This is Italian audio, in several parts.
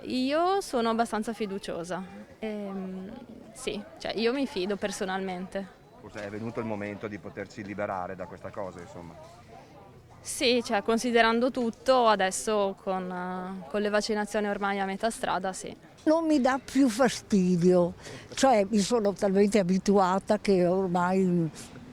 io sono abbastanza fiduciosa. Sì, cioè io mi fido personalmente. Forse è venuto il momento di potersi liberare da questa cosa, insomma. Sì, cioè considerando tutto, adesso con le vaccinazioni ormai a metà strada, sì. Non mi dà più fastidio, cioè mi sono talmente abituata che ormai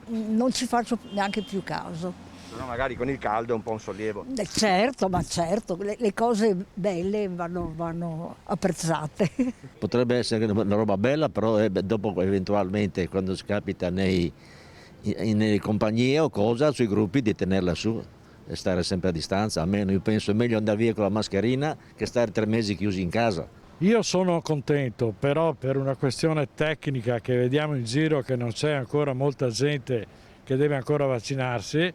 non ci faccio neanche più caso. Però magari con il caldo è un po' un sollievo. Certo, ma certo, le cose belle vanno apprezzate. Potrebbe essere una roba bella, però dopo eventualmente quando capita nelle compagnie o cosa, sui gruppi di tenerla su e stare sempre a distanza. Almeno io penso è meglio andare via con la mascherina che stare 3 mesi chiusi in casa. Io sono contento, però per una questione tecnica che vediamo in giro che non c'è ancora molta gente che deve ancora vaccinarsi,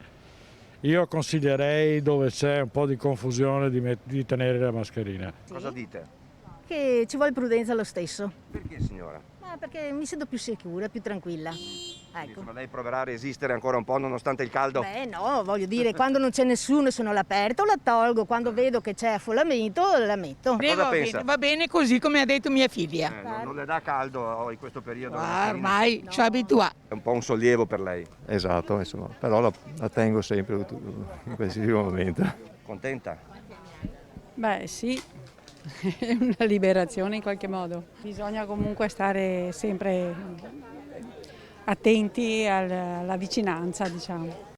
io consiglierei dove c'è un po' di confusione di tenere la mascherina. Cosa dite? Che ci vuole prudenza lo stesso. Perché, signora? Perché mi sento più sicura, più tranquilla. Ecco. Insomma, lei proverà a resistere ancora un po' nonostante il caldo? Beh no, voglio dire, quando non c'è nessuno e sono all'aperto la tolgo, quando vedo che c'è affollamento la metto. Cosa pensa? Va bene così come ha detto mia figlia. Non le dà caldo in questo periodo? la Ah, mascherina? ormai ci abitua. È un po' un sollievo per lei. Esatto, insomma, però la tengo sempre in qualsiasi momento. Contenta? Beh sì, è una liberazione in qualche modo. Bisogna comunque stare sempre attenti alla vicinanza, diciamo.